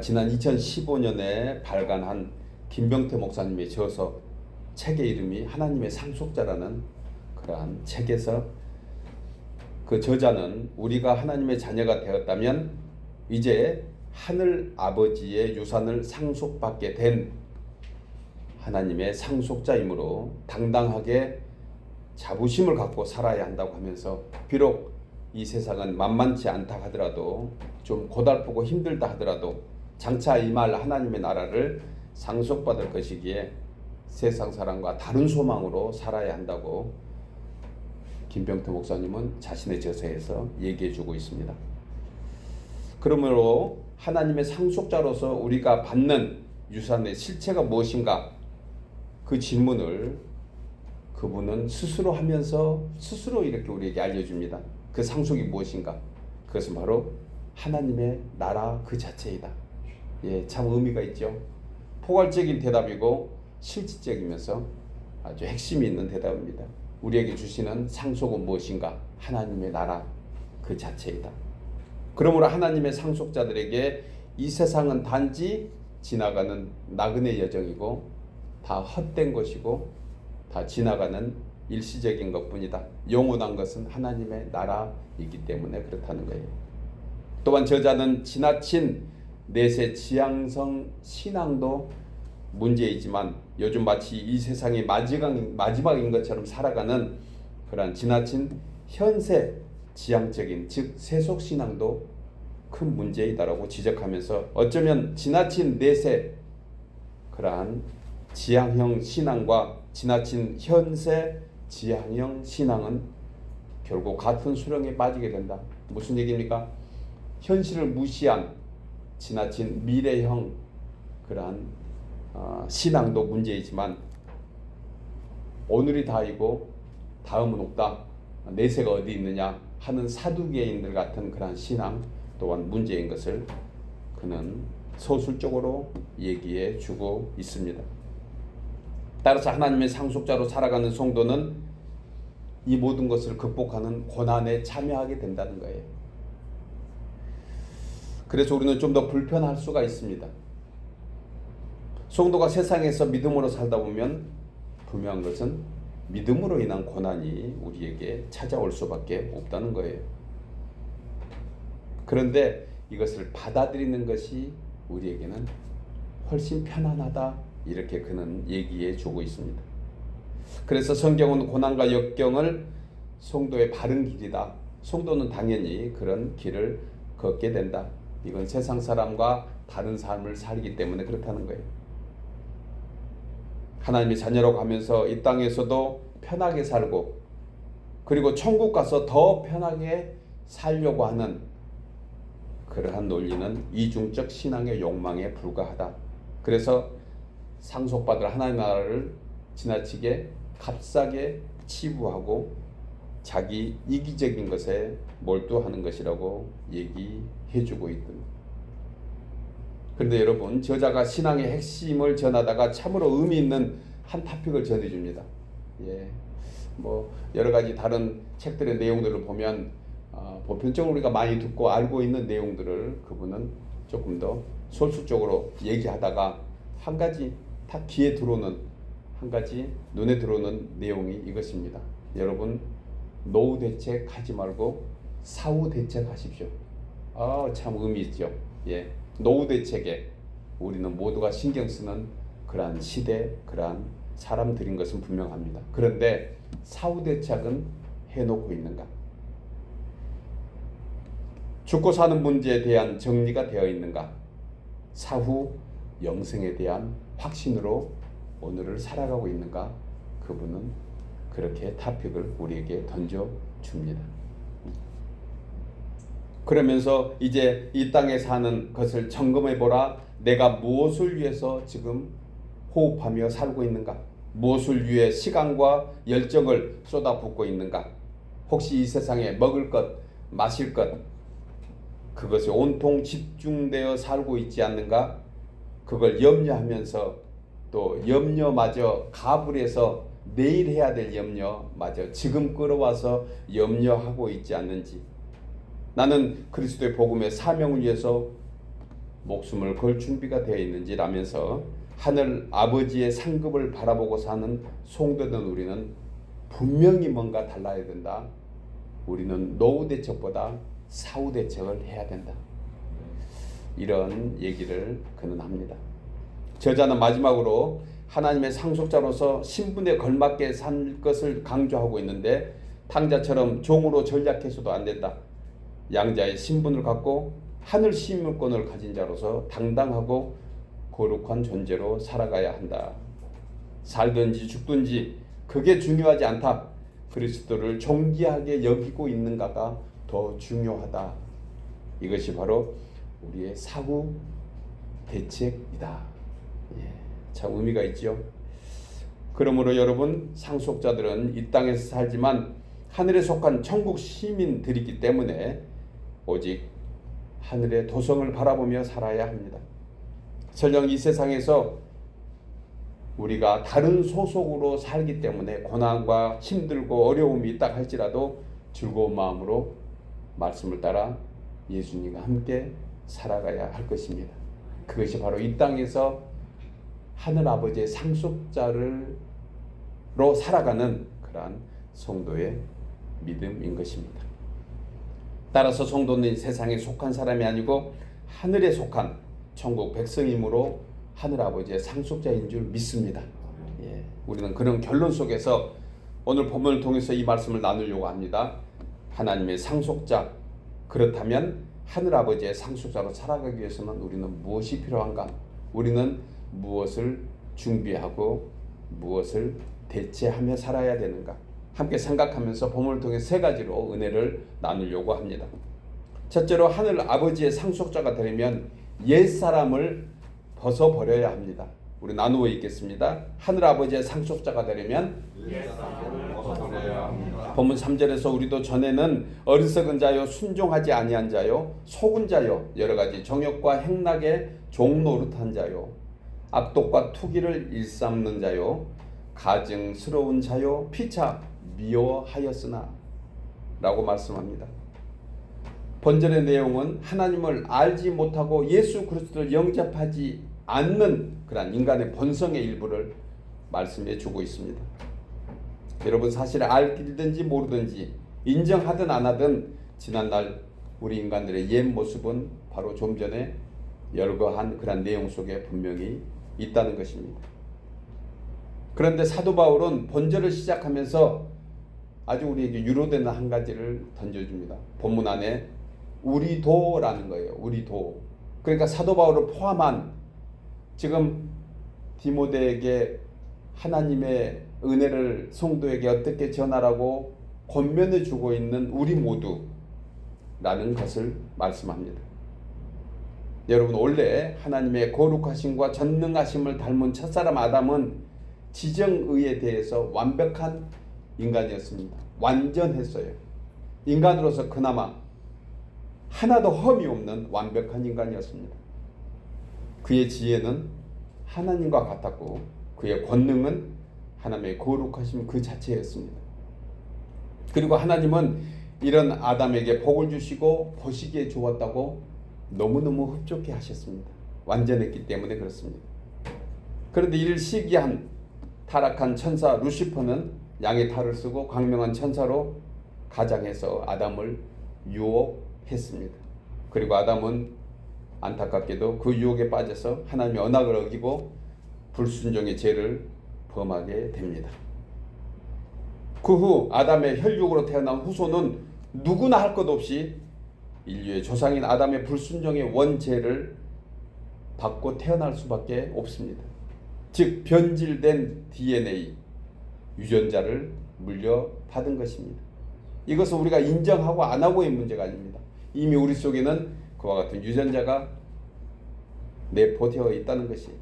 지난 2015년에 발간한 김병태 목사님의 저서 책의 이름이 하나님의 상속자라는 그러한 책에서 그 저자는 우리가 하나님의 자녀가 되었다면 이제 하늘 아버지의 유산을 상속받게 된 하나님의 상속자이므로 당당하게 자부심을 갖고 살아야 한다고 하면서, 비록 이 세상은 만만치 않다 하더라도, 좀 고달프고 힘들다 하더라도 장차 임할 하나님의 나라를 상속받을 것이기에 세상 사람과 다른 소망으로 살아야 한다고 김병태 목사님은 자신의 저서에서 얘기해주고 있습니다. 그러므로 하나님의 상속자로서 우리가 받는 유산의 실체가 무엇인가, 그 질문을 그분은 스스로 하면서 스스로 이렇게 우리에게 알려줍니다. 그 상속이 무엇인가? 그것은 바로 하나님의 나라 그 자체이다. 참 의미가 있죠. 포괄적인 대답이고 실질적이면서 아주 핵심이 있는 대답입니다. 우리에게 주시는 상속은 무엇인가? 하나님의 나라 그 자체이다. 그러므로 하나님의 상속자들에게 이 세상은 단지 지나가는 나그네 여정이고 다 헛된 것이고 다 지나가는 일시적인 것뿐이다. 영원한 것은 하나님의 나라이기 때문에 그렇다는 거예요. 또한 저자는 지나친 내세 지향성 신앙도 문제이지만 요즘 마치 이 세상이 마지막인 것처럼 살아가는 그러한 지나친 현세 지향적인, 즉 세속신앙도 큰 문제이다라고 지적하면서, 어쩌면 지나친 내세 그러한 지향형 신앙과 지나친 현세 지향형 신앙은 결국 같은 수렁에 빠지게 된다. 무슨 얘기입니까? 현실을 무시한 지나친 미래형 그러한 신앙도 문제이지만 오늘이 다이고 다음은 없다, 내세가 어디 있느냐 하는 사두개인들 같은 그러한 신앙 또한 문제인 것을 그는 서술적으로 얘기해 주고 있습니다. 따라서 하나님의 상속자로 살아가는 성도는 이 모든 것을 극복하는 고난에 참여하게 된다는 거예요. 그래서 우리는 좀 더 불편할 수가 있습니다. 성도가 세상에서 믿음으로 살다 보면 분명한 것은 믿음으로 인한 고난이 우리에게 찾아올 수밖에 없다는 거예요. 그런데 이것을 받아들이는 것이 우리에게는 훨씬 편안하다, 이렇게 그는 얘기해 주고 있습니다. 그래서 성경은 고난과 역경을 성도의 바른 길이다. 성도는 당연히 그런 길을 걷게 된다. 이건 세상 사람과 다른 삶을 살기 때문에 그렇다는 거예요. 하나님의 자녀라고 하면서 이 땅에서도 편하게 살고, 그리고 천국 가서 더 편하게 살려고 하는 그러한 논리는 이중적 신앙의 욕망에 불과하다. 그래서 상속받을 하나님의 나라를 지나치게 값싸게 치부하고 자기 이기적인 것에 몰두하는 것이라고 얘기해주고 있던. 그런데 여러분, 저자가 신앙의 핵심을 전하다가 참으로 의미 있는 한 토픽을 전해줍니다. 여러 가지 다른 책들의 내용들을 보면 보편적으로 우리가 많이 듣고 알고 있는 내용들을 그분은 조금 더 솔수적으로 얘기하다가 한 가지 딱 귀에 들어오는, 한 가지 눈에 들어오는 내용이 이것입니다. 여러분, 노후 대책 하지 말고 사후 대책 하십시오. 참 의미 있죠. 노후 대책에 우리는 모두가 신경 쓰는 그러한 시대, 그러한 사람들인 것은 분명합니다. 그런데 사후 대책은 해놓고 있는가? 죽고 사는 문제에 대한 정리가 되어 있는가? 사후 영생에 대한 확신으로 오늘을 살아가고 있는가? 그분은 그렇게 토픽을 우리에게 던져줍니다. 그러면서 이제 이 땅에 사는 것을 점검해보라. 내가 무엇을 위해서 지금 호흡하며 살고 있는가? 무엇을 위해 시간과 열정을 쏟아붓고 있는가? 혹시 이 세상에 먹을 것, 마실 것, 그것이 온통 집중되어 살고 있지 않는가? 그걸 염려하면서 또 염려마저 가불해서 내일 해야 될 염려마저 지금 끌어와서 염려하고 있지 않는지. 나는 그리스도의 복음의 사명을 위해서 목숨을 걸 준비가 되어 있는지라면서 하늘 아버지의 상급을 바라보고 사는 성도된 우리는 분명히 뭔가 달라야 된다. 우리는 노후 대책보다 사후 대책을 해야 된다. 이런 얘기를 그는 합니다. 저자는 마지막으로 하나님의 상속자로서 신분에 걸맞게 살 것을 강조하고 있는데 탕자처럼 종으로 전략해서도 안 된다. 양자의 신분을 갖고 하늘 시민권을 가진 자로서 당당하고 거룩한 존재로 살아가야 한다. 살든지 죽든지 그게 중요하지 않다. 그리스도를 존귀하게 여기고 있는가가 더 중요하다. 이것이 바로 우리의 사후 대책이다. 참 의미가 있죠. 그러므로 여러분, 상속자들은 이 땅에서 살지만 하늘에 속한 천국 시민들이기 때문에 오직 하늘의 도성을 바라보며 살아야 합니다. 설령 이 세상에서 우리가 다른 소속으로 살기 때문에 고난과 힘들고 어려움이 있다 할지라도 즐거운 마음으로 말씀을 따라 예수님과 함께 살아가야 할 것입니다. 그것이 바로 이 땅에서 하늘 아버지의 상속자로 살아가는 그러한 성도의 믿음인 것입니다. 따라서 성도는 세상에 속한 사람이 아니고 하늘에 속한 천국 백성이므로 하늘 아버지의 상속자인 줄 믿습니다. 우리는 그런 결론 속에서 오늘 본문을 통해서 이 말씀을 나누려고 합니다. 하나님의 상속자, 그렇다면 하늘 아버지의 상속자로 살아가기 위해서는 우리는 무엇이 필요한가? 우리는 무엇을 준비하고 무엇을 대체하며 살아야 되는가? 함께 생각하면서 본문을 통해 세 가지로 은혜를 나누려고 합니다. 첫째로 하늘 아버지의 상속자가 되려면 옛사람을 벗어버려야 합니다. 우리 나누어 읽겠습니다. 하늘 아버지의 상속자가 되려면 옛사람을 벗어버려야 합니다. 본문 3절에서 우리도 전에는 어리석은 자요 순종하지 아니한 자요 속은 자요 여러 가지 정욕과 행락에 종노릇한 자요 악독과 투기를 일삼는 자요 가증스러운 자요 피차 미워하였으나 라고 말씀합니다. 본절의 내용은 하나님을 알지 못하고 예수 그리스도를 영접하지 않는 그런 인간의 본성의 일부를 말씀해 주고 있습니다. 여러분, 사실 알든지 모르든지 인정하든 안 하든 지난날 우리 인간들의 옛 모습은 바로 좀 전에 열거한 그런 내용 속에 분명히 있다는 것입니다. 그런데 사도 바울은 본절을 시작하면서 아주 우리에게 유로되는 한 가지를 던져줍니다. 본문 안에 우리도라는 거예요. 우리도. 그러니까 사도 바울을 포함한 지금 디모데에게 하나님의 은혜를 성도에게 어떻게 전하라고 권면해 주고 있는 우리 모두라는 것을 말씀합니다. 여러분, 원래 하나님의 거룩하심과 전능하심을 닮은 첫사람 아담은 지정의에 대해서 완벽한 인간이었습니다. 완전했어요. 인간으로서 그나마 하나도 흠이 없는 완벽한 인간이었습니다. 그의 지혜는 하나님과 같았고 그의 권능은 하나님의 거룩하심 그 자체였습니다. 그리고 하나님은 이런 아담에게 복을 주시고 보시기에 좋았다고 너무너무 흡족해 하셨습니다. 완전했기 때문에 그렇습니다. 그런데 이를 시기한 타락한 천사 루시퍼는 양의 탈을 쓰고 광명한 천사로 가장해서 아담을 유혹했습니다. 그리고 아담은 안타깝게도 그 유혹에 빠져서 하나님의 언약을 어기고 불순종의 죄를 범하게 됩니다. 그 후 아담의 혈육으로 태어난 후손은 누구나 할 것 없이 인류의 조상인 아담의 불순종의 원죄를 받고 태어날 수밖에 없습니다. 즉 변질된 DNA, 유전자를 물려받은 것입니다. 이것은 우리가 인정하고 안 하고의 문제가 아닙니다. 이미 우리 속에는 그와 같은 유전자가 내포되어 있다는 것이에요.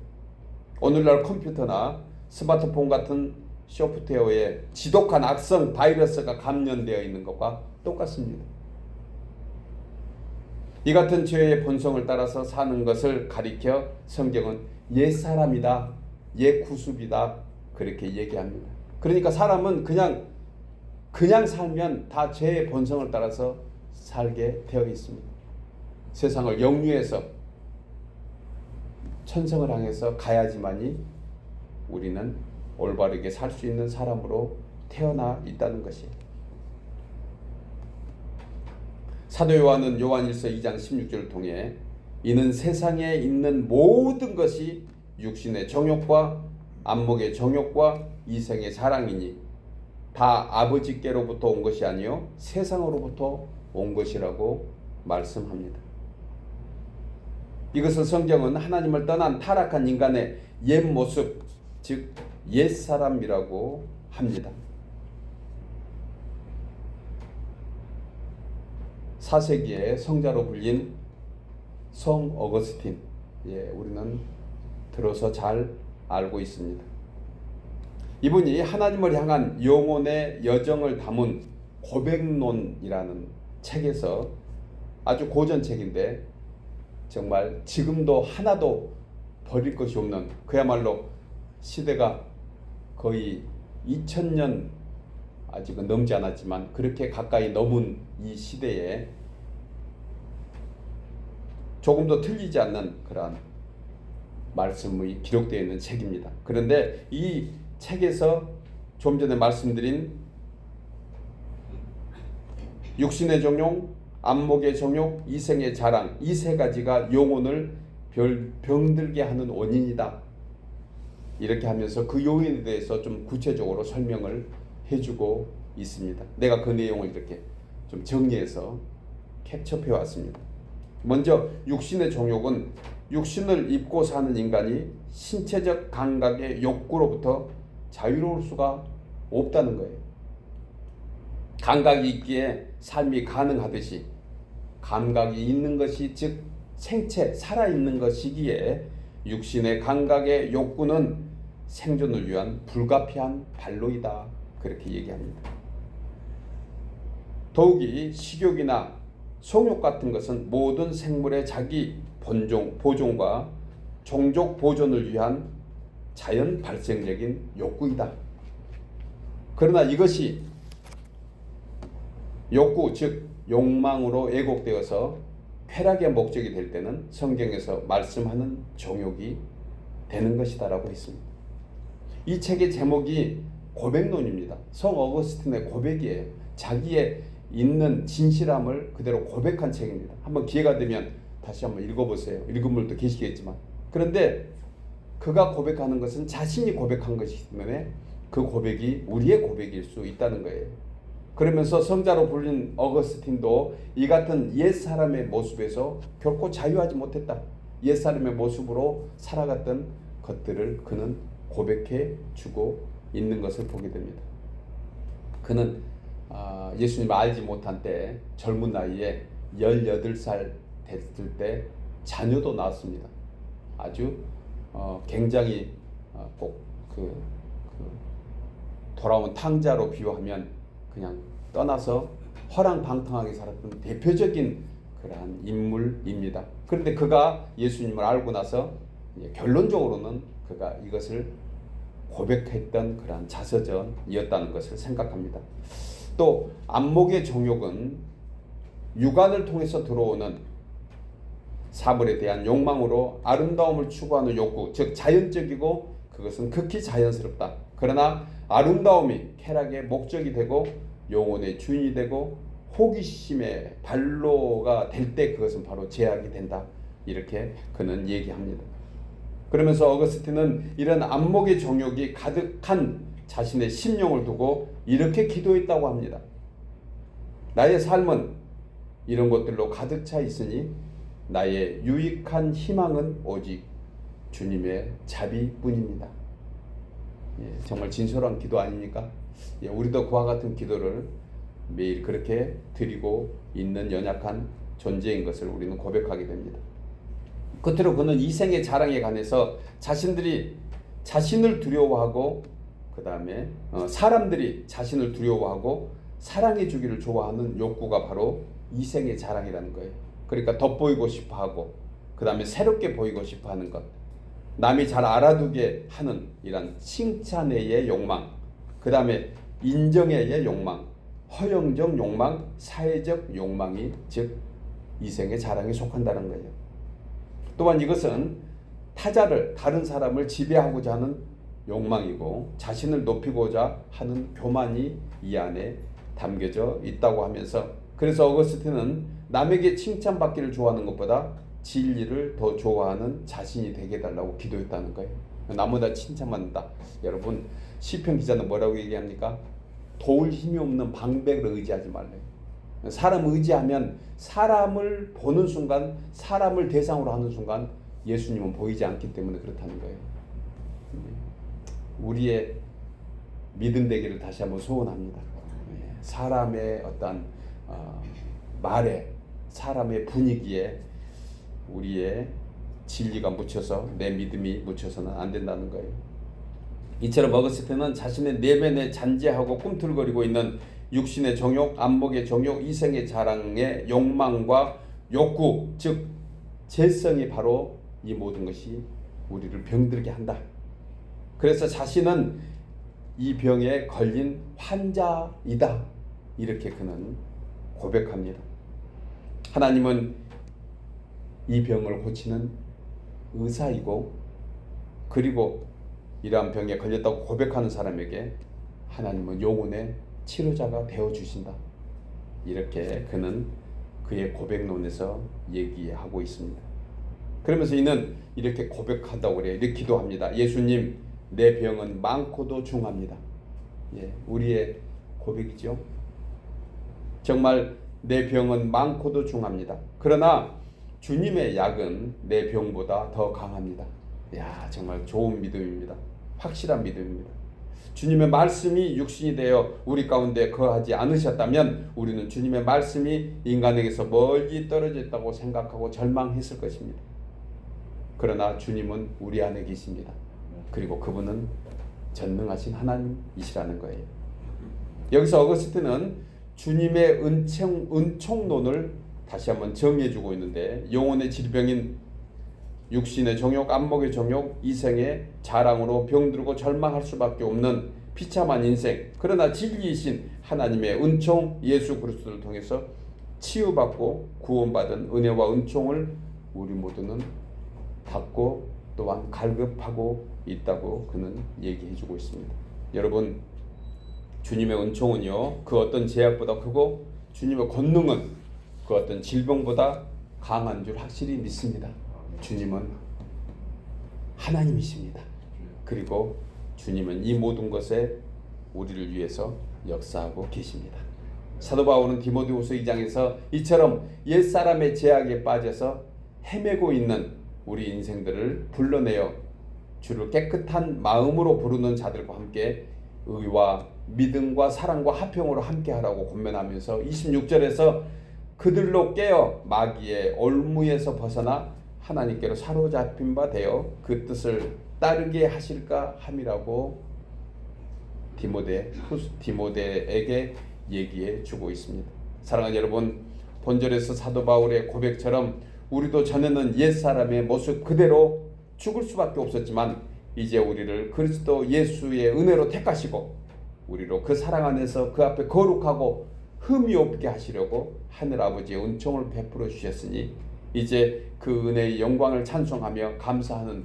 오늘날 컴퓨터나 스마트폰 같은 소프트웨어에 지독한 악성 바이러스가 감염되어 있는 것과 똑같습니다. 이 같은 죄의 본성을 따라서 사는 것을 가리켜 성경은 옛사람이다, 옛구습이다 그렇게 얘기합니다. 그러니까 사람은 그냥 살면 다 죄의 본성을 따라서 살게 되어 있습니다. 세상을 역류해서 천성을 향해서 가야지만이 우리는 올바르게 살 수 있는 사람으로 태어나 있다는 것이에요. 사도 요한은 요한일서 2장 16절을 통해 이는 세상에 있는 모든 것이 육신의 정욕과 안목의 정욕과 이생의 자랑이니 다 아버지께로부터 온 것이 아니요 세상으로부터 온 것이라고 말씀합니다. 이것을 성경은 하나님을 떠난 타락한 인간의 옛 모습, 즉 옛사람이라고 합니다. 4세기의 성자로 불린 성 어거스틴, 우리는 들어서 잘 알고 있습니다. 이분이 하나님을 향한 영혼의 여정을 담은 고백론이라는 책에서, 아주 고전책인데 정말 지금도 하나도 버릴 것이 없는, 그야말로 시대가 거의 2000년 아직은 넘지 않았지만 그렇게 가까이 넘은 이 시대에 조금도 틀리지 않는 그러한 말씀이 기록되어 있는 책입니다. 그런데 이 책에서 좀 전에 말씀드린 육신의 정욕, 안목의 정욕, 이생의 자랑, 이 세 가지가 영혼을 병들게 하는 원인이다. 이렇게 하면서 그 요인에 대해서 좀 구체적으로 설명을 해주고 있습니다. 내가 그 내용을 이렇게 좀 정리해서 캡처해 왔습니다. 먼저 육신의 정욕은 육신을 입고 사는 인간이 신체적 감각의 욕구로부터 자유로울 수가 없다는 거예요. 감각이 있기에 삶이 가능하듯이 감각이 있는 것이 즉 생체, 살아있는 것이기에 육신의 감각의 욕구는 생존을 위한 불가피한 반로이다. 그렇게 얘기합니다. 더욱이 식욕이나 성욕 같은 것은 모든 생물의 자기 보존과 종족 보존을 위한 자연 발생적인 욕구이다. 그러나 이것이 욕구, 즉 욕망으로 왜곡되어서 쾌락의 목적이 될 때는 성경에서 말씀하는 정욕이 되는 것이다라고 했습니다. 이 책의 제목이 고백론입니다. 성 어거스틴의 고백이에요. 자기의 있는 진실함을 그대로 고백한 책입니다. 한번 기회가 되면 다시 한번 읽어보세요. 읽은 분도 계시겠지만. 그런데 그가 고백하는 것은 자신이 고백한 것이기 때문에 그 고백이 우리의 고백일 수 있다는 거예요. 그러면서 성자로 불린 어거스틴도 이 같은 옛사람의 모습에서 결코 자유하지 못했다. 옛사람의 모습으로 살아갔던 것들을 그는 고백해 주고 있는 것을 보게 됩니다. 그는 예수님을 알지 못한 때 젊은 나이에 18살 됐을 때 자녀도 낳았습니다. 아주 굉장히 꼭 돌아온 탕자로 비유하면 그냥 떠나서 허랑방탕하게 살았던 대표적인 그러한 인물입니다. 그런데 그가 예수님을 알고 나서 결론적으로는 그가 이것을 고백했던 그러한 자서전이었다는 것을 생각합니다. 또 안목의 정욕은 육안을 통해서 들어오는 사물에 대한 욕망으로 아름다움을 추구하는 욕구, 즉 자연적이고 그것은 극히 자연스럽다. 그러나 아름다움이 쾌락의 목적이 되고 영혼의 주인이 되고 호기심의 발로가 될 때 그것은 바로 제약이 된다. 이렇게 그는 얘기합니다. 그러면서 어거스틴은 이런 안목의 정욕이 가득한 자신의 심령을 두고 이렇게 기도했다고 합니다. 나의 삶은 이런 것들로 가득 차 있으니 나의 유익한 희망은 오직 주님의 자비뿐입니다. 정말 진솔한 기도 아닙니까? 우리도 그와 같은 기도를 매일 그렇게 드리고 있는 연약한 존재인 것을 우리는 고백하게 됩니다. 끝으로 그는 이생의 자랑에 관해서 자신들이 자신을 두려워하고 그 다음에 사람들이 자신을 두려워하고 사랑해 주기를 좋아하는 욕구가 바로 이생의 자랑이라는 거예요. 그러니까 돋보이고 싶어하고 그 다음에 새롭게 보이고 싶어하는 것, 남이 잘 알아두게 하는 이런 칭찬의 욕망, 그 다음에 인정의 욕망, 허영적 욕망, 사회적 욕망이 즉 이생의 자랑에 속한다는 거예요. 또한 이것은 타자를 다른 사람을 지배하고자 하는 욕망이고 자신을 높이고자 하는 교만이 이 안에 담겨져 있다고 하면서 그래서 어거스틴은 남에게 칭찬받기를 좋아하는 것보다 진리를 더 좋아하는 자신이 되게 해달라고 기도했다는 거예요. 나보다 칭찬받는다. 여러분 시편 기자는 뭐라고 얘기합니까? 도울 힘이 없는 방백을 의지하지 말래요. 사람 의지하면 사람을 보는 순간 사람을 대상으로 하는 순간 예수님은 보이지 않기 때문에 그렇다는 거예요. 우리의 믿음 되기를 다시 한번 소원합니다. 사람의 어떤 말에 사람의 분위기에 우리의 진리가 묻혀서 내 믿음이 묻혀서는 안 된다는 거예요. 이처럼 어거스틴은 자신의 내면에 잔재하고 꿈틀거리고 있는 육신의 정욕, 안목의 정욕, 이생의 자랑의 욕망과 욕구, 즉 죄성이 바로 이 모든 것이 우리를 병들게 한다. 그래서 자신은 이 병에 걸린 환자이다. 이렇게 그는 고백합니다. 하나님은 이 병을 고치는 의사이고 그리고 이러한 병에 걸렸다고 고백하는 사람에게 하나님은 영혼의 치료자가 되어주신다. 이렇게 그는 그의 고백론에서 얘기하고 있습니다. 그러면서 이는 이렇게 고백한다고 그래요. 이렇게 기도합니다. 예수님, 내 병은 많고도 중합니다. 우리의 고백이죠. 정말 내 병은 많고도 중합니다. 그러나 주님의 약은 내 병보다 더 강합니다. 정말 좋은 믿음입니다. 확실한 믿음입니다. 주님의 말씀이 육신이 되어 우리 가운데 거하지 않으셨다면 우리는 주님의 말씀이 인간에게서 멀리 떨어져 있다고 생각하고 절망했을 것입니다. 그러나 주님은 우리 안에 계십니다. 그리고 그분은 전능하신 하나님이시라는 거예요. 여기서 어거스틴은 주님의 은총론을 다시 한번 정의해주고 있는데 영혼의 질병인 육신의 정욕, 안목의 정욕, 이생의 자랑으로 병들고 절망할 수밖에 없는 비참한 인생, 그러나 진리이신 하나님의 은총 예수 그리스도를 통해서 치유받고 구원받은 은혜와 은총을 우리 모두는 받고 또한 갈급하고 있다고 그는 얘기해주고 있습니다. 여러분, 주님의 은총은요 그 어떤 제약보다 크고 주님의 권능은 그 어떤 질병보다 강한 줄 확실히 믿습니다. 주님은 하나님이십니다. 그리고 주님은 이 모든 것에 우리를 위해서 역사하고 계십니다. 사도 바울은 디모데후서 2장에서 이처럼 옛사람의 제약에 빠져서 헤매고 있는 우리 인생들을 불러내어 주를 깨끗한 마음으로 부르는 자들과 함께 의와 믿음과 사랑과 화평으로 함께하라고 권면하면서 26절에서 그들로 깨어 마귀의 올무에서 벗어나 하나님께로 사로잡힌 바 되어 그 뜻을 따르게 하실까 함이라고 디모데에게 얘기해 주고 있습니다. 사랑하는 여러분, 본절에서 사도 바울의 고백처럼 우리도 전에는 옛사람의 모습 그대로 죽을 수밖에 없었지만 이제 우리를 그리스도 예수의 은혜로 택하시고 우리로 그 사랑 안에서 그 앞에 거룩하고 흠이 없게 하시려고 하늘 아버지의 은총을 베풀어 주셨으니 이제 그 은혜의 영광을 찬송하며 감사하는,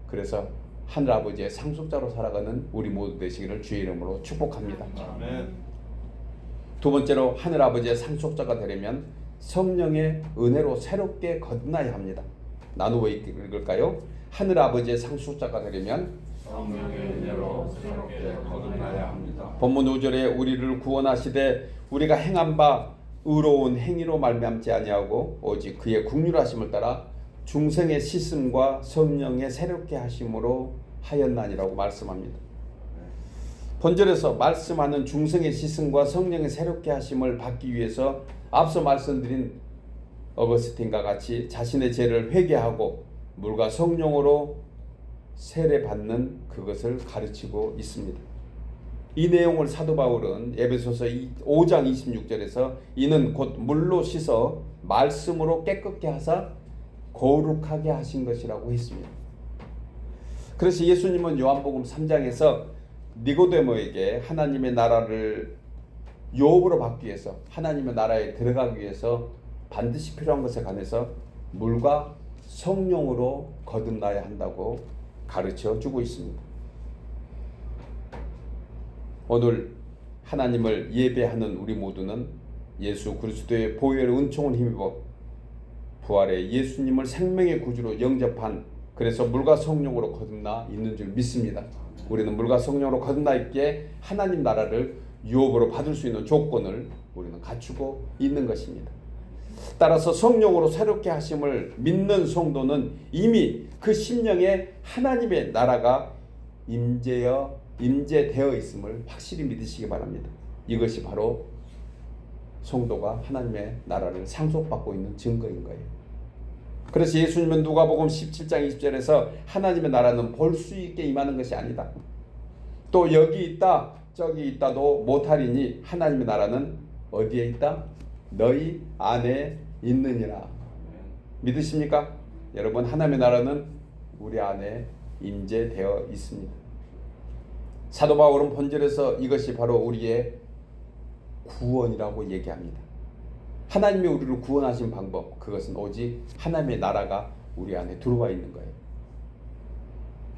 그래서 하늘 아버지의 상속자로 살아가는 우리 모두 되시기를 주의 이름으로 축복합니다. 아멘. 두 번째로 하늘 아버지의 상속자가 되려면 성령의 은혜로 새롭게 거듭나야 합니다. 나누어 읽을까요? 하늘 아버지의 상속자가 되려면 성령의 은혜로 새롭게 거듭나야 합니다. 본문 5절에 우리를 구원하시되 우리가 행한 바 의로운 행위로 말미암지 아니하고 오직 그의 긍휼하심을 따라 중생의 씻음과 성령의 새롭게 하심으로 하였나니라고 말씀합니다. 본절에서 말씀하는 중생의 씻음과 성령의 새롭게 하심을 받기 위해서 앞서 말씀드린 어거스틴과 같이 자신의 죄를 회개하고 물과 성령으로 세례받는 그것을 가르치고 있습니다. 이 내용을 사도 바울은 에베소서 5장 26절에서 이는 곧 물로 씻어 말씀으로 깨끗게 하사 거룩하게 하신 것이라고 했습니다. 그래서 예수님은 요한복음 3장에서 니고데모에게 하나님의 나라를 유업으로 받기 위해서, 하나님의 나라에 들어가기 위해서 반드시 필요한 것에 관해서 물과 성령으로 거듭나야 한다고 가르쳐 주고 있습니다. 오늘 하나님을 예배하는 우리 모두는 예수 그리스도의 보혈 은총을 힘입어 부활의 예수님을 생명의 구주로 영접한, 그래서 물과 성령으로 거듭나 있는 줄 믿습니다. 우리는 물과 성령으로 거듭나 있기에 하나님 나라를 유업으로 받을 수 있는 조건을 우리는 갖추고 있는 것입니다. 따라서 성령으로 새롭게 하심을 믿는 성도는 이미 그 심령에 하나님의 나라가 임재되어 있음을 확실히 믿으시기 바랍니다. 이것이 바로 성도가 하나님의 나라를 상속받고 있는 증거인 거예요. 그래서 예수님은 누가복음 17장 20절에서 하나님의 나라는 볼 수 있게 임하는 것이 아니다, 또 여기 있다 저기 있다도 못하리니 하나님의 나라는 어디에 있다? 너희 안에 있느니라. 믿으십니까? 여러분, 하나님의 나라는 우리 안에 임재되어 있습니다. 사도 바울은 본절에서 이것이 바로 우리의 구원이라고 얘기합니다. 하나님이 우리를 구원하신 방법, 그것은 오직 하나님의 나라가 우리 안에 들어와 있는 거예요.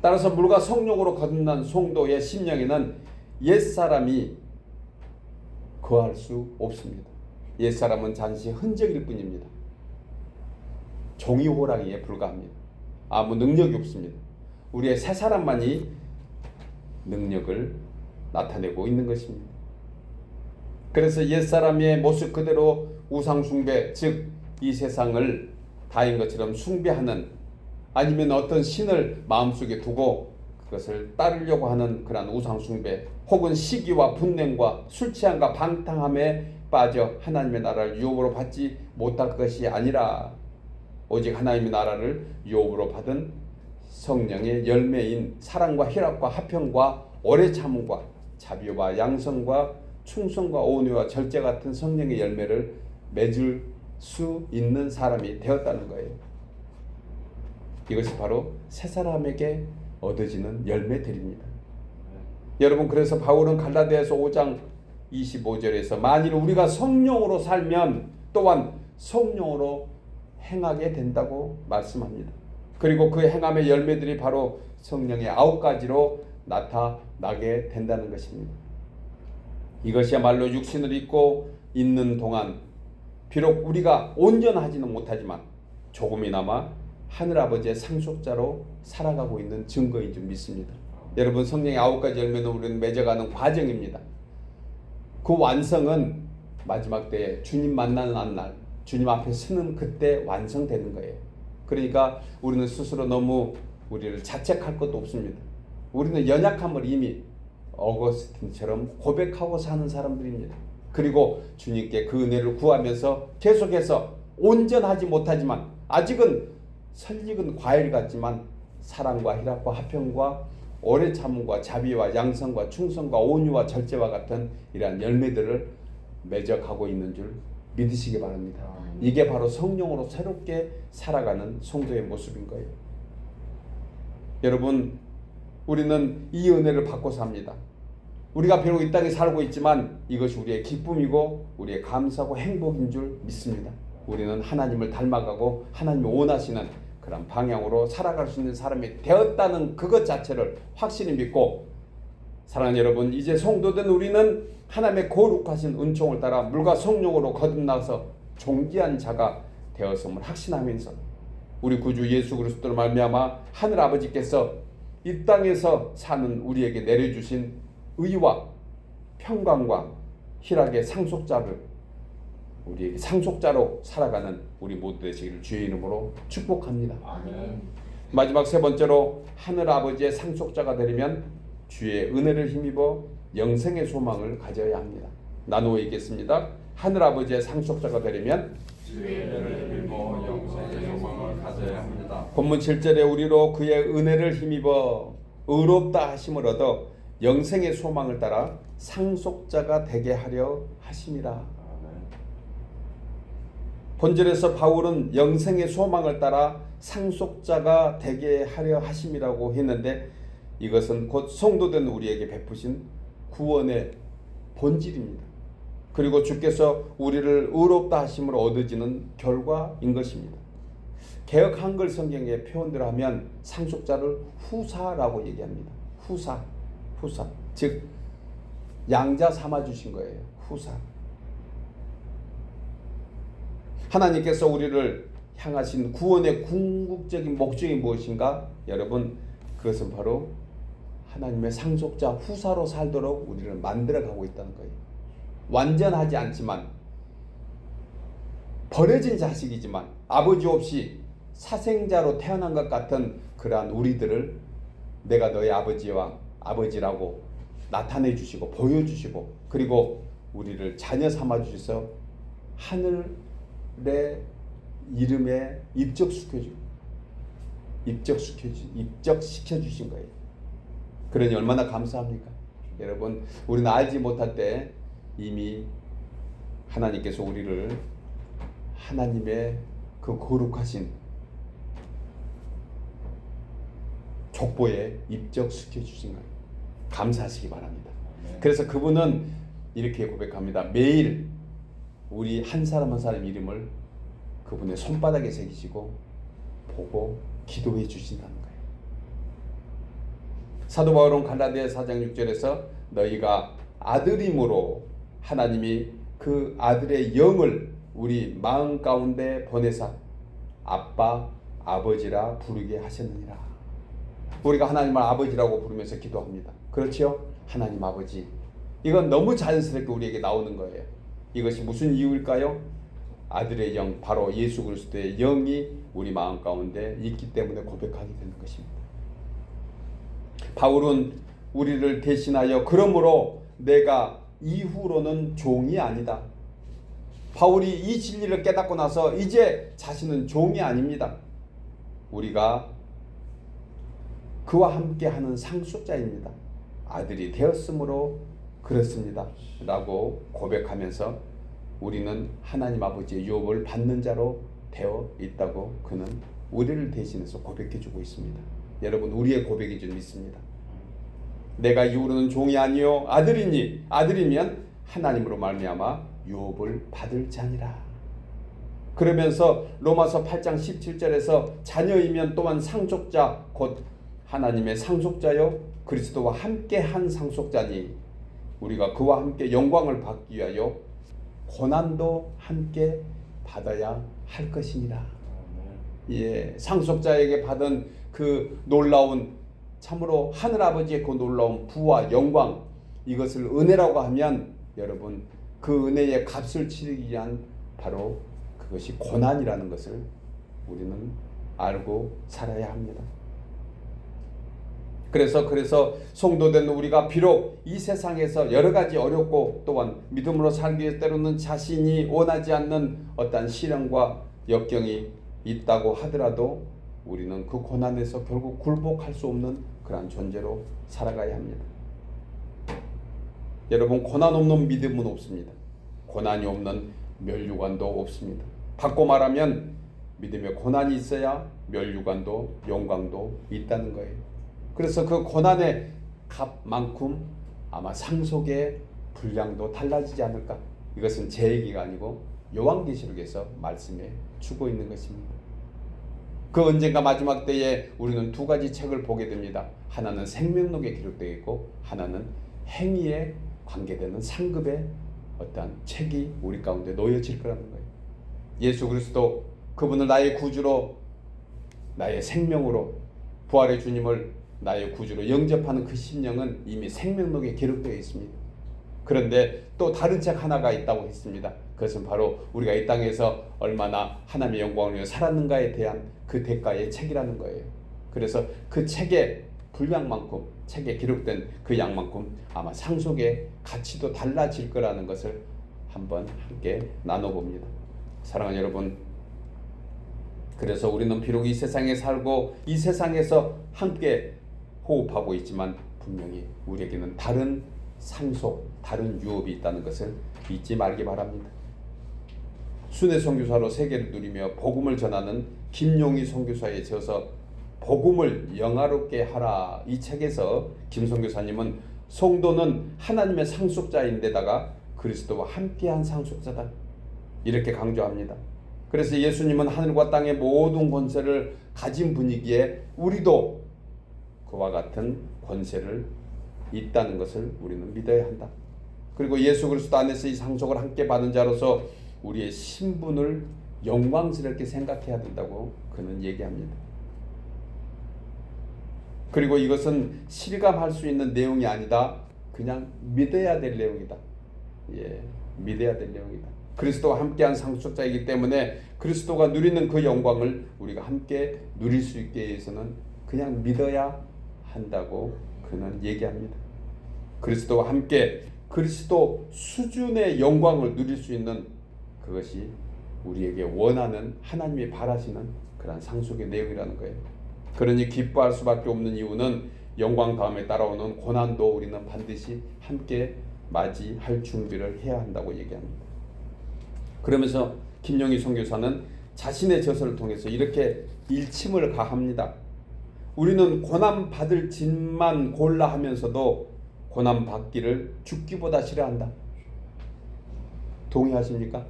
따라서 물과 성령으로 거듭난 성도의 심령에는 옛사람이 거할 수 없습니다. 옛사람은 잠시 흔적일 뿐입니다. 종이 호랑이에 불과합니다. 아무 능력이 없습니다. 우리의 새 사람만이 능력을 나타내고 있는 것입니다. 그래서 옛사람의 모습 그대로 우상숭배, 즉 이 세상을 다인 것처럼 숭배하는, 아니면 어떤 신을 마음속에 두고 그것을 따르려고 하는 그러한 우상숭배, 혹은 시기와 분냄과 술취함과 방탕함에 빠져 하나님의 나라를 유업으로 받지 못할 것이 아니라 오직 하나님의 나라를 유업으로 받은 성령의 열매인 사랑과 희락과 화평과 오래 참음과 자비와 양성과 충성과 온유와 절제 같은 성령의 열매를 맺을 수 있는 사람이 되었다는 거예요. 이것이 바로 새 사람에게 얻어지는 열매들입니다. 여러분, 그래서 바울은 갈라디아서 5장 25절에서 만일 우리가 성령으로 살면 또한 성령으로 행하게 된다고 말씀합니다. 그리고 그 행함의 열매들이 바로 성령의 9가지로 나타나게 된다는 것입니다. 이것이야말로 육신을 입고 있는 동안 비록 우리가 온전하지는 못하지만 조금이나마 하늘아버지의 상속자로 살아가고 있는 증거인 줄 믿습니다. 여러분, 성령의 9가지 열매는 우리는 맺어가는 과정입니다. 그 완성은 마지막 때에 주님 만나는 날, 주님 앞에 서는 그때 완성되는 거예요. 그러니까 우리는 스스로 너무 우리를 자책할 것도 없습니다. 우리는 연약함을 이미 어거스틴처럼 고백하고 사는 사람들입니다. 그리고 주님께 그 은혜를 구하면서 계속해서 온전하지 못하지만 아직은 설익은 과일 같지만 사랑과 희락과 화평과 오래 참음과 자비와 양성과 충성과 온유와 절제와 같은 이러한 열매들을 맺어가고 있는 줄 믿으시기 바랍니다. 이게 바로 성령으로 새롭게 살아가는 성도의 모습인 거예요. 여러분, 우리는 이 은혜를 받고 삽니다. 우리가 비록 이 땅에 살고 있지만 이것이 우리의 기쁨이고 우리의 감사고 행복인 줄 믿습니다. 우리는 하나님을 닮아가고 하나님이 원하시는 그런 방향으로 살아갈 수 있는 사람이 되었다는 그것 자체를 확실히 믿고, 사랑하는 여러분, 이제 성도된 우리는 하나님의 거룩하신 은총을 따라 물과 성령으로 거듭나서 존귀한 자가 되었음을 확신하면서 우리 구주 예수 그리스도로 말미암아 하늘 아버지께서 이 땅에서 사는 우리에게 내려주신 의와 평강과 희락의 상속자를 우리에게 상속자로 살아가는 우리 모두 되시기를 주의 이름으로 축복합니다. 아멘. 마지막 세 번째로 하늘 아버지의 상속자가 되려면 주의 은혜를 힘입어 영생의 소망을 가져야 합니다. 나누어 읽겠습니다. 하늘 아버지의 상속자가 되려면 주의 은혜를 힘입어 영생의 소망을 가져야 합니다. 본문 7절에 우리로 그의 은혜를 힘입어 의롭다 하심을 얻어 영생의 소망을 따라 상속자가 되게 하려 하심이라. 본절에서 바울은 영생의 소망을 따라 상속자가 되게 하려 하심이라고 했는데 이것은 곧 성도된 우리에게 베푸신 구원의 본질입니다. 그리고 주께서 우리를 의롭다 하심으로 얻어지는 결과인 것입니다. 개역 한글 성경의 표현대로 하면 상속자를 후사라고 얘기합니다. 후사. 즉 양자 삼아 주신 거예요. 후사. 하나님께서 우리를 향하신 구원의 궁극적인 목적이 무엇인가? 여러분, 그것은 바로 하나님의 상속자 후사로 살도록 우리를 만들어가고 있다는 거예요. 완전하지 않지만, 버려진 자식이지만 아버지 없이 사생자로 태어난 것 같은 그러한 우리들을 내가 너의 아버지라고 나타내 주시고 보여주시고, 그리고 우리를 자녀 삼아 주셔서 하늘의 이름에 입적시켜 주신 거예요. 그러니 얼마나 감사합니까? 여러분, 우리는 알지 못할 때 이미 하나님께서 우리를 하나님의 그 거룩하신 족보에 입적시켜 주신 거예요. 감사하시기 바랍니다. 그래서 그분은 이렇게 고백합니다. 매일 우리 한 사람 한 사람 이름을 그분의 손바닥에 새기시고 보고 기도해 주신다는 거예요. 사도 바울은 갈라디아 4장 6절에서 너희가 아들임으로 하나님이 그 아들의 영을 우리 마음 가운데 보내사 아빠, 아버지라 부르게 하셨느니라. 우리가 하나님을 아버지라고 부르면서 기도합니다. 그렇죠? 하나님 아버지. 이건 너무 자연스럽게 우리에게 나오는 거예요. 이것이 무슨 이유일까요? 아들의 영, 바로 예수 그리스도의 영이 우리 마음 가운데 있기 때문에 고백하게 되는 것입니다. 바울은 우리를 대신하여 그러므로 내가 이후로는 종이 아니다. 바울이 이 진리를 깨닫고 나서 이제 자신은 종이 아닙니다. 우리가 그와 함께하는 상속자입니다. 아들이 되었으므로 그렇습니다 라고 고백하면서 우리는 하나님 아버지의 유업을 받는 자로 되어 있다고 그는 우리를 대신해서 고백해주고 있습니다. 여러분, 우리의 고백이 좀 있습니다. 내가 이후로는 종이 아니요 아들이니, 아들이면 하나님으로 말미암아 유업을 받을 자니라. 그러면서 로마서 8장 17절에서 자녀이면 또한 상속자 곧 하나님의 상속자요 그리스도와 함께한 상속자니 우리가 그와 함께 영광을 받기 위하여 고난도 함께 받아야 할 것이니라. 예, 상속자에게 받은 그 놀라운, 참으로 하늘아버지의 그 놀라운 부와 영광, 이것을 은혜라고 하면 여러분, 그 은혜의 값을 치르기 위한 바로 그것이 고난이라는 것을 우리는 알고 살아야 합니다. 그래서 성도된 우리가 비록 이 세상에서 여러 가지 어렵고 또한 믿음으로 살기 위해 때로는 자신이 원하지 않는 어떤 시련과 역경이 있다고 하더라도 우리는 그 고난에서 결국 굴복할 수 없는 그러한 존재로 살아가야 합니다. 여러분, 고난 없는 믿음은 없습니다. 고난이 없는 멸류관도 없습니다. 바꿔 말하면 믿음에 고난이 있어야 멸류관도 영광도 있다는 거예요. 그래서 그 고난의 값만큼 아마 상속의 분량도 달라지지 않을까. 이것은 제 얘기가 아니고 요한계시록에서 말씀해 주고 있는 것입니다. 그 언젠가 마지막 때에 우리는 두 가지 책을 보게 됩니다. 하나는 생명록에 기록되어 있고 하나는 행위에 관계되는 상급의 어떠한 책이 우리 가운데 놓여질 거라는 거예요. 예수 그리스도, 그분을 나의 구주로, 나의 생명으로, 부활의 주님을 나의 구주로 영접하는 그 심령은 이미 생명록에 기록되어 있습니다. 그런데 또 다른 책 하나가 있다고 했습니다. 그것은 바로 우리가 이 땅에서 얼마나 하나님의 영광을 위해 살았는가에 대한 그 대가의 책이라는 거예요. 그래서 그 책의 분량만큼, 책에 기록된 그 양만큼 아마 상속의 가치도 달라질 거라는 것을 한번 함께 나눠봅니다. 사랑하는 여러분, 그래서 우리는 비록 이 세상에 살고 이 세상에서 함께 호흡하고 있지만 분명히 우리에게는 다른 상속, 다른 유업이 있다는 것을 잊지 말기 바랍니다. 순회 선교사로 세계를 누리며 복음을 전하는 김용희 선교사에 저서 복음을 영화롭게 하라, 이 책에서 김 선교사님은 성도는 하나님의 상속자인데다가 그리스도와 함께한 상속자다, 이렇게 강조합니다. 그래서 예수님은 하늘과 땅의 모든 권세를 가진 분이기에 우리도 그와 같은 권세를 있다는 것을 우리는 믿어야 한다. 그리고 예수 그리스도 안에서 이 상속을 함께 받은 자로서 우리의 신분을 영광스럽게 생각해야 된다고 그는 얘기합니다. 그리고 이것은 실감할 수 있는 내용이 아니다. 그냥 믿어야 될 내용이다. 믿어야 될 내용이다. 그리스도와 함께한 상속자이기 때문에 그리스도가 누리는 그 영광을 우리가 함께 누릴 수 있게 위해서는 그냥 믿어야 한다고 그는 얘기합니다. 그리스도와 함께 그리스도 수준의 영광을 누릴 수 있는 그것이 우리에게 원하는 하나님이 바라시는 그런 상속의 내용이라는 거예요. 그러니 기뻐할 수밖에 없는 이유는 영광 다음에 따라오는 고난도 우리는 반드시 함께 맞이할 준비를 해야 한다고 얘기합니다. 그러면서 김영희 선교사는 자신의 저서를 통해서 이렇게 일침을 가합니다. 우리는 고난 받을 짐만 골라 하면서도 고난 받기를 죽기보다 싫어한다. 동의하십니까?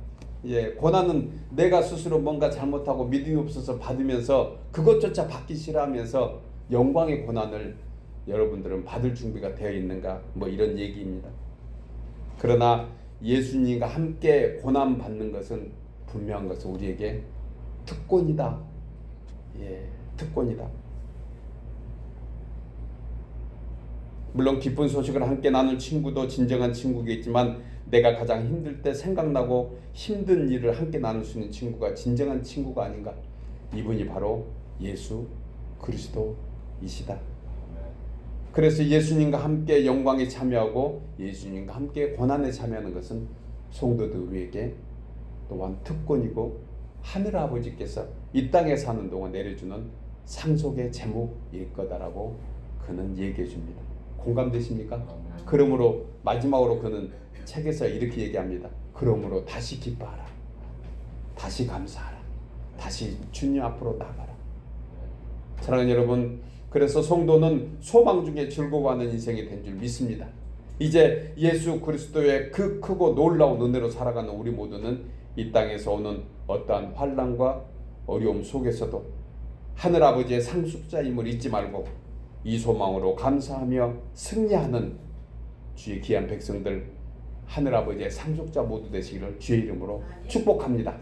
고난은 내가 스스로 뭔가 잘못하고 믿음이 없어서 받으면서 그것조차 받기 싫어하면서 영광의 고난을 여러분들은 받을 준비가 되어 있는가? 뭐 이런 얘기입니다. 그러나 예수님과 함께 고난 받는 것은 분명한 것은 우리에게 특권이다. 특권이다. 물론 기쁜 소식을 함께 나눌 친구도 진정한 친구겠지만 내가 가장 힘들 때 생각나고 힘든 일을 함께 나눌 수 있는 친구가 진정한 친구가 아닌가? 이분이 바로 예수 그리스도이시다. 그래서 예수님과 함께 영광에 참여하고 예수님과 함께 고난에 참여하는 것은 성도들 우리에게 또한 특권이고 하늘 아버지께서 이 땅에 사는 동안 내려주는 상속의 제목일 거다라고 그는 얘기해 줍니다. 공감되십니까? 그러므로 마지막으로 그는 책에서 이렇게 얘기합니다. 그러므로 다시 기뻐하라. 다시 감사하라. 다시 주님 앞으로 나가라. 사랑하는 여러분, 그래서 성도는 소망 중에 즐거워하는 인생이 된 줄 믿습니다. 이제 예수 그리스도의 그 크고 놀라운 은혜로 살아가는 우리 모두는 이 땅에서 오는 어떠한 환난과 어려움 속에서도 하늘아버지의 상속자임을 잊지 말고 이 소망으로 감사하며 승리하는 주의 귀한 백성들 하늘아버지의 상속자 모두 되시기를 주의 이름으로 축복합니다.